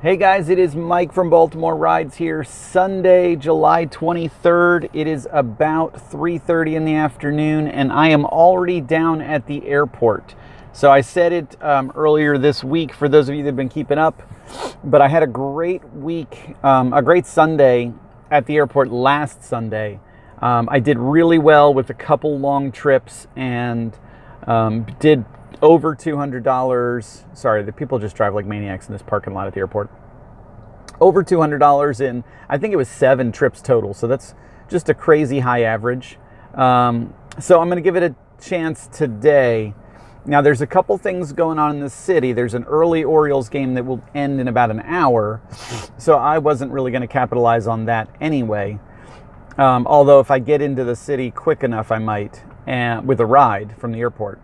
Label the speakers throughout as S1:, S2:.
S1: Hey guys, it is Mike from Baltimore Rides here. Sunday, July 23rd. It is about 3:30 in the afternoon and I am already down at the airport. So I said it earlier this week for those of you that have been keeping up, but I had a great week, a great Sunday at the airport last Sunday. I did really well with a couple long trips and did over $200. Sorry, the people just drive like maniacs in this parking lot at the airport. Over $200 in, I think it was 7 trips total. So that's just a crazy high average. So I'm going to give it a chance today. Now there's a couple things going on in the city. There's an early Orioles game that will end in about an hour. So I wasn't really going to capitalize on that anyway. Although if I get into the city quick enough, I might, with a ride from the airport.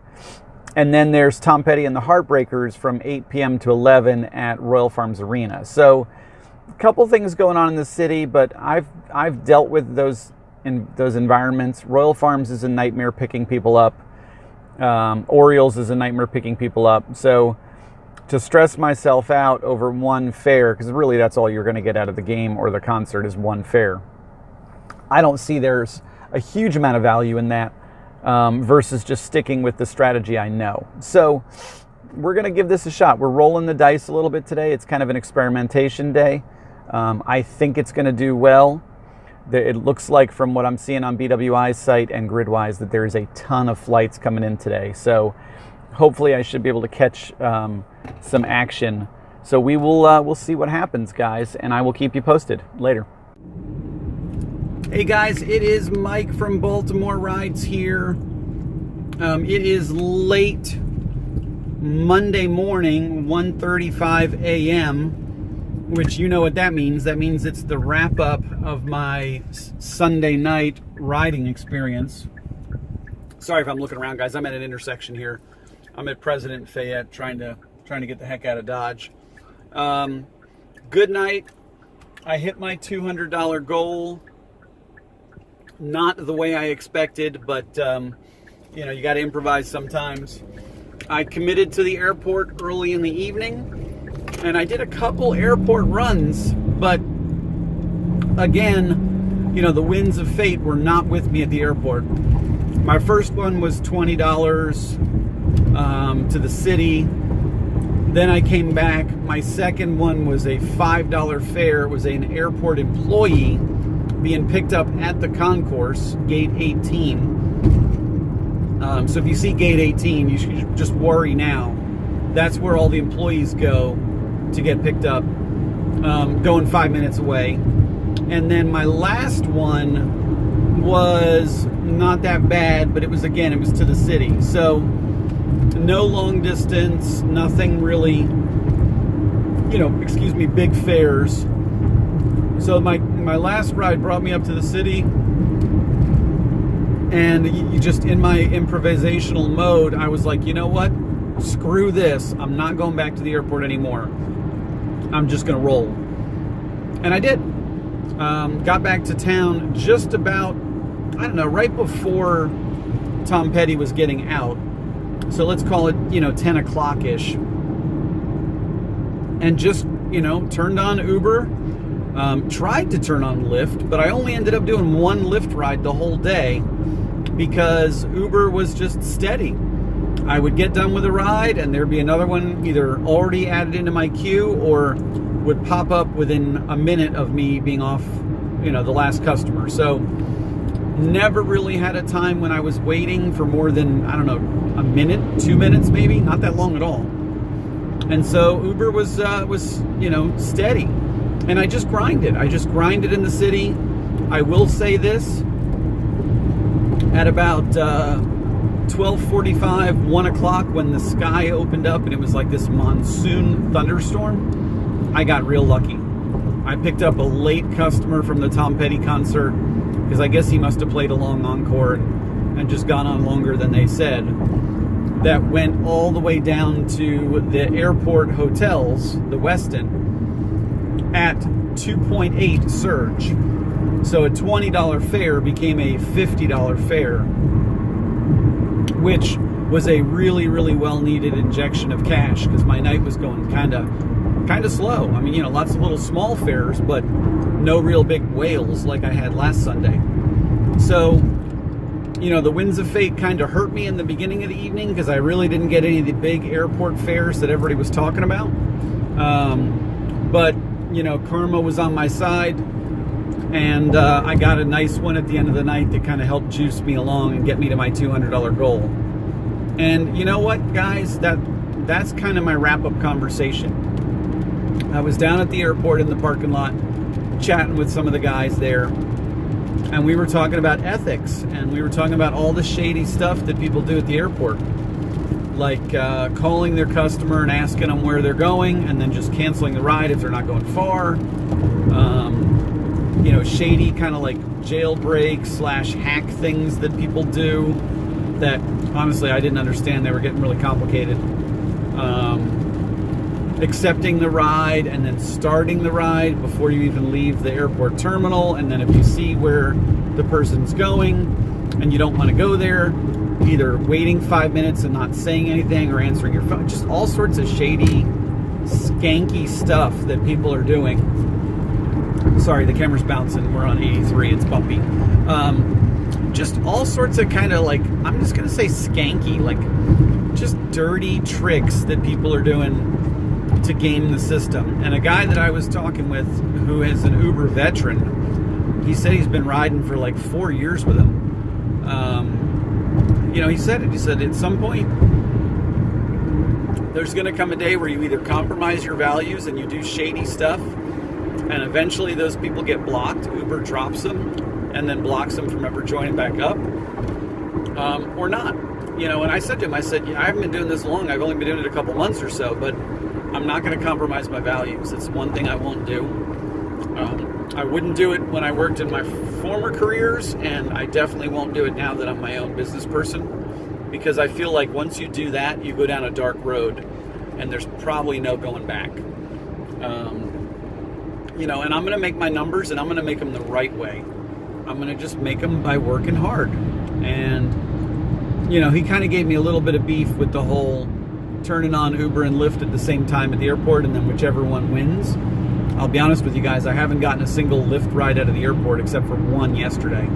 S1: And then there's Tom Petty and the Heartbreakers from 8 p.m. to 11 at Royal Farms Arena. So a couple things going on in the city, but I've dealt with those environments. Royal Farms is a nightmare picking people up. Orioles is a nightmare picking people up. So to stress myself out over one fare, because really that's all you're going to get out of the game or the concert is one fare. I don't see there's a huge amount of value in that. Versus just sticking with the strategy I know. So we're going to give this a shot. We're rolling the dice a little bit today. It's kind of an experimentation day. I think it's going to do well. It looks like from what I'm seeing on BWI's site and Gridwise that there is a ton of flights coming in today. So hopefully I should be able to catch some action. So we'll see what happens, guys, and I will keep you posted later. Hey guys, it is Mike from Baltimore Rides here. It is late Monday morning, 1:35 a.m., which you know what that means. That means it's the wrap up of my Sunday night riding experience. Sorry if I'm looking around, guys. I'm at an intersection here. I'm at President Fayette trying to get the heck out of Dodge. Good night. I hit my $200 goal. Not the way I expected, but you got to improvise sometimes. I committed to the airport early in the evening, and I did a couple airport runs, but again, the winds of fate were not with me at the airport. My first one was $20 to the city. Then I came back. My second one was a $5 fare. It was an airport employee being picked up at the concourse, gate 18. So if you see gate 18, you should just worry now. That's where all the employees go to get picked up, going 5 minutes away. And then my last one was not that bad, but it was to the city. So no long distance, nothing really, big fares. So my last ride brought me up to the city, and you just in my improvisational mode, I was like, you know what? Screw this. I'm not going back to the airport anymore. I'm just going to roll. And I did. Got back to town just about, right before Tom Petty was getting out. So let's call it, 10 o'clock-ish. And just, turned on Uber. Tried to turn on Lyft, but I only ended up doing one Lyft ride the whole day because Uber was just steady. I would get done with a ride and there'd be another one either already added into my queue or would pop up within a minute of me being off, the last customer. So never really had a time when I was waiting for more than, a minute, 2 minutes maybe, not that long at all. And so Uber was steady. And I just grinded. In the city. I will say this. At about 12:45, 1 o'clock, when the sky opened up and it was like this monsoon thunderstorm, I got real lucky. I picked up a late customer from the Tom Petty concert because I guess he must have played a long encore and just gone on longer than they said. That went all the way down to the airport hotels, the Westin, at 2.8 surge. So a $20 fare became a $50 fare, which was a really, really well-needed injection of cash because my night was going kind of kind of slow. I mean, lots of little small fares, but no real big whales like I had last Sunday. So, the winds of fate kind of hurt me in the beginning of the evening because I really didn't get any of the big airport fares that everybody was talking about. But, karma was on my side, and I got a nice one at the end of the night that kind of helped juice me along and get me to my $200 goal. And you know what, guys? That's kind of my wrap-up conversation. I was down at the airport in the parking lot chatting with some of the guys there, and we were talking about ethics, and we were talking about all the shady stuff that people do at the airport, like calling their customer and asking them where they're going and then just canceling the ride if they're not going far. Shady kind of like jailbreak / hack things that people do that honestly I didn't understand. They were getting really complicated. Accepting the ride and then starting the ride before you even leave the airport terminal, and then if you see where the person's going and you don't want to go there, either waiting 5 minutes and not saying anything or answering your phone. Just all sorts of shady, skanky stuff that people are doing. Sorry, the camera's bouncing. We're on 83. It's bumpy. Just all sorts of kind of like, I'm just going to say skanky, like just dirty tricks that people are doing to game the system. And a guy that I was talking with who is an Uber veteran, he said he's been riding for like 4 years with him. He said it. He said at some point there's going to come a day where you either compromise your values and you do shady stuff, and eventually those people get blocked. Uber drops them and then blocks them from ever joining back up, or not. And I said to him, I haven't been doing this long. I've only been doing it a couple months or so, but I'm not going to compromise my values. It's one thing I won't do. I wouldn't do it when I worked in my former careers, and I definitely won't do it now that I'm my own business person, because I feel like once you do that, you go down a dark road, and there's probably no going back. And I'm going to make my numbers, and I'm going to make them the right way. I'm going to just make them by working hard. And, he kind of gave me a little bit of beef with the whole turning on Uber and Lyft at the same time at the airport, and then whichever one wins. I'll be honest with you guys, I haven't gotten a single Lyft ride out of the airport except for one yesterday.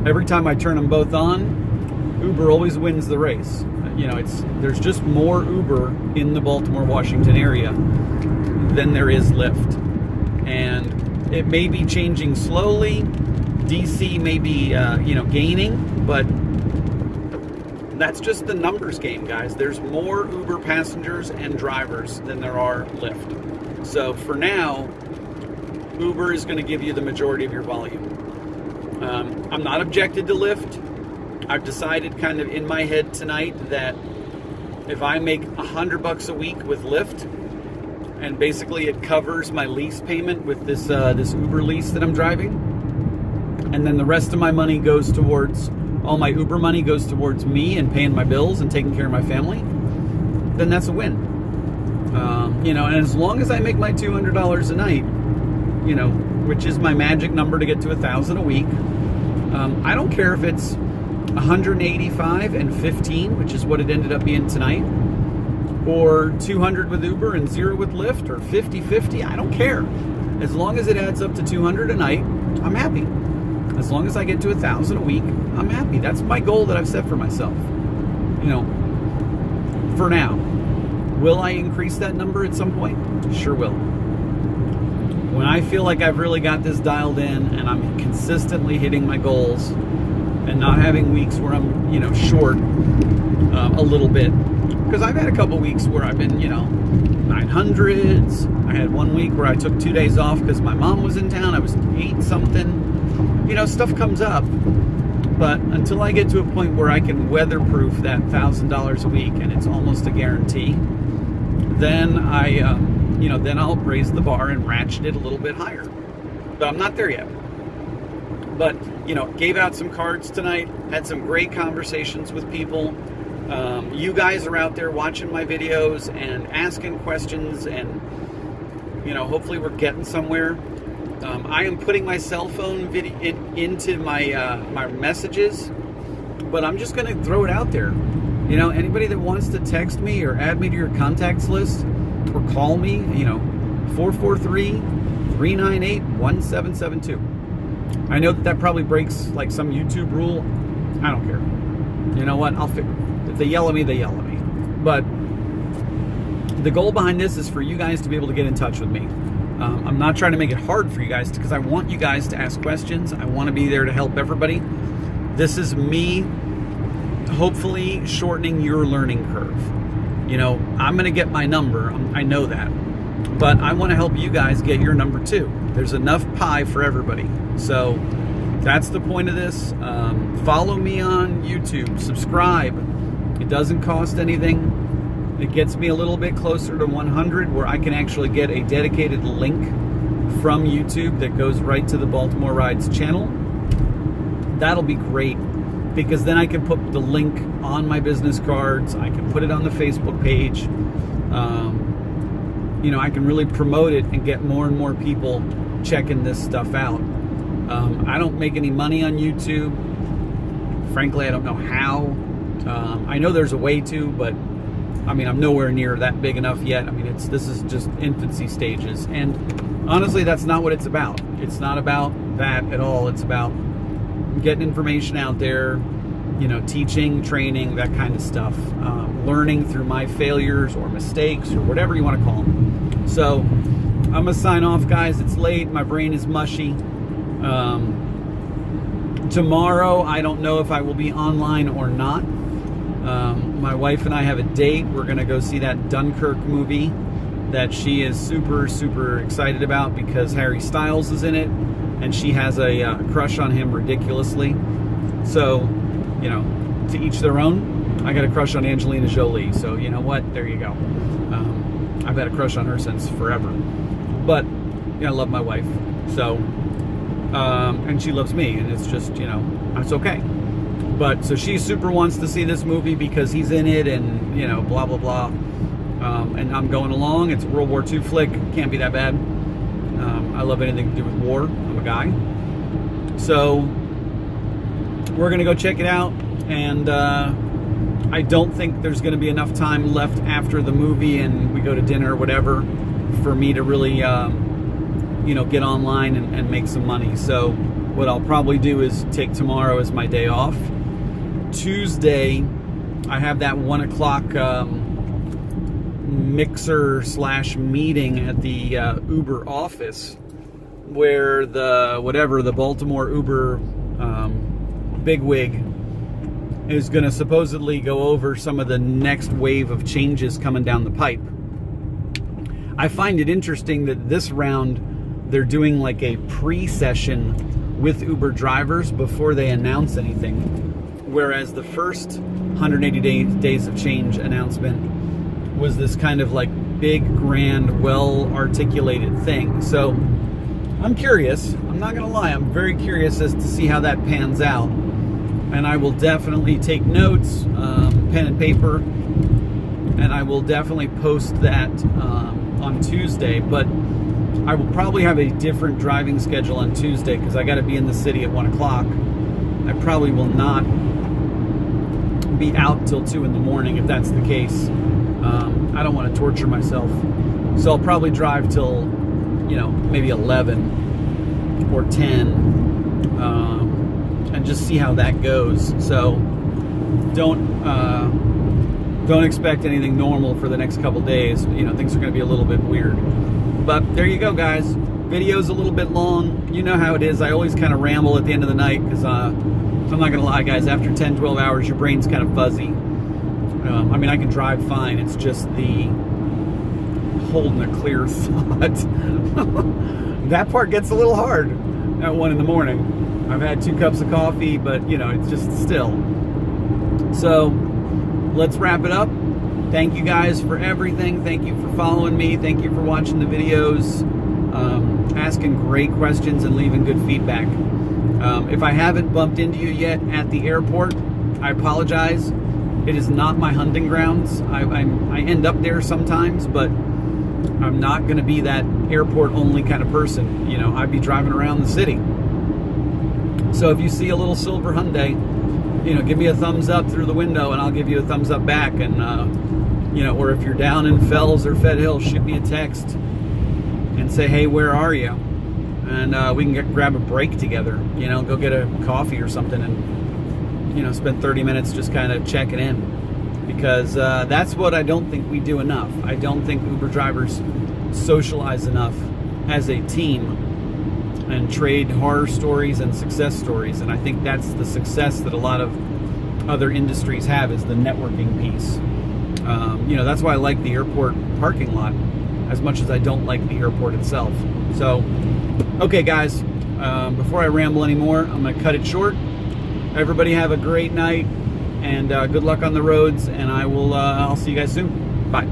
S1: Every time I turn them both on, Uber always wins the race. There's just more Uber in the Baltimore, Washington area than there is Lyft. And it may be changing slowly. DC may be, gaining, but that's just the numbers game, guys. There's more Uber passengers and drivers than there are Lyft. So for now, Uber is going to give you the majority of your volume. I'm not objected to Lyft. I've decided kind of in my head tonight that if I make $100 a week with Lyft, and basically it covers my lease payment with this Uber lease that I'm driving, and then the rest of my money goes towards, all my Uber money goes towards me and paying my bills and taking care of my family, then that's a win. And as long as I make my $200 a night, which is my magic number to get to 1,000 a week, I don't care if it's 185 and 15, which is what it ended up being tonight, or 200 with Uber and 0 with Lyft, or 50-50, I don't care. As long as it adds up to 200 a night, I'm happy. As long as I get to 1,000 a week, I'm happy. That's my goal that I've set for myself. For now. Will I increase that number at some point? Sure will. When I feel like I've really got this dialed in and I'm consistently hitting my goals and not having weeks where I'm, short a little bit. Because I've had a couple weeks where I've been, 900s. I had one week where I took 2 days off because my mom was in town. I was 8 something. Stuff comes up. But until I get to a point where I can weatherproof that $1,000 a week and it's almost a guarantee, then then I'll raise the bar and ratchet it a little bit higher. But I'm not there yet. But, gave out some cards tonight, had some great conversations with people. You guys are out there watching my videos and asking questions, and, hopefully we're getting somewhere. I am putting my cell phone video into my messages, but I'm just going to throw it out there. Anybody that wants to text me or add me to your contacts list, or call me, 443-398-1772. I know that probably breaks like some YouTube rule. I don't care. You know what? I'll figure. If they yell at me, they yell at me. But the goal behind this is for you guys to be able to get in touch with me. I'm not trying to make it hard for you guys because I want you guys to ask questions. I want to be there to help everybody. This is me hopefully shortening your learning curve. I'm going to get my number. I know that. But I want to help you guys get your number too. There's enough pie for everybody. So that's the point of this. Follow me on YouTube. Subscribe. It doesn't cost anything. It gets me a little bit closer to 100 where I can actually get a dedicated link from YouTube that goes right to the Baltimore Rides channel. That'll be great because then I can put the link on my business cards. I can put it on the Facebook page. I can really promote it and get more and more people checking this stuff out. I don't make any money on YouTube. Frankly, I don't know how. I know there's a way to, but I'm nowhere near that big enough yet. This is just infancy stages. And honestly, that's not what it's about. It's not about that at all. It's about getting information out there, teaching, training, that kind of stuff. Learning through my failures or mistakes or whatever you want to call them. So I'm going to sign off, guys. It's late. My brain is mushy. Tomorrow, I don't know if I will be online or not. My wife and I have a date. We're going to go see that Dunkirk movie that she is super, super excited about because Harry Styles is in it, and she has a crush on him ridiculously. So, to each their own. I got a crush on Angelina Jolie, so you know what? There you go. I've had a crush on her since forever. But, I love my wife. So, and she loves me, and it's just, it's okay. But so she super wants to see this movie because he's in it and, blah, blah, blah. And I'm going along. It's a World War II flick. Can't be that bad. I love anything to do with war. I'm a guy. So we're going to go check it out. And I don't think there's going to be enough time left after the movie and we go to dinner or whatever for me to really, get online and make some money. So what I'll probably do is take tomorrow as my day off. Tuesday, I have that 1 o'clock mixer/meeting at the Uber office where the Baltimore Uber bigwig is going to supposedly go over some of the next wave of changes coming down the pipe. I find it interesting that this round they're doing like a pre-session with Uber drivers before they announce anything. Whereas the first 180 days of change announcement was this kind of like big, grand, well-articulated thing. So I'm curious. I'm not going to lie. I'm very curious as to see how that pans out. And I will definitely take notes, pen and paper, and I will definitely post that on Tuesday. But I will probably have a different driving schedule on Tuesday because I got to be in the city at 1 o'clock. I probably will not be out till 2 in the morning if that's the case. I don't want to torture myself. So I'll probably drive till, maybe 11 or 10 and just see how that goes. So don't expect anything normal for the next couple days. Things are going to be a little bit weird. But there you go, guys. Video's a little bit long. You know how it is. I always kind of ramble at the end of the night because I'm not going to lie, guys. After 10, 12 hours, your brain's kind of fuzzy. I can drive fine. It's just the holding a clear thought. That part gets a little hard at 1 in the morning. I've had 2 cups of coffee, but, it's just still. So let's wrap it up. Thank you guys for everything. Thank you for following me. Thank you for watching the videos, asking great questions and leaving good feedback. If I haven't bumped into you yet at the airport, I apologize. It is not my hunting grounds. I end up there sometimes, but I'm not going to be that airport only kind of person. I'd be driving around the city. So if you see a little silver Hyundai, give me a thumbs up through the window and I'll give you a thumbs up back. And, or if you're down in Fells or Fed Hill, shoot me a text and say, hey, where are you? And we can grab a break together, go get a coffee or something and, spend 30 minutes just kind of checking in. Because that's what I don't think we do enough. I don't think Uber drivers socialize enough as a team and trade horror stories and success stories. And I think that's the success that a lot of other industries have, is the networking piece. That's why I like the airport parking lot as much as I don't like the airport itself. So, okay, guys, before I ramble anymore, I'm going to cut it short. Everybody have a great night, and good luck on the roads, and I'll see you guys soon. Bye.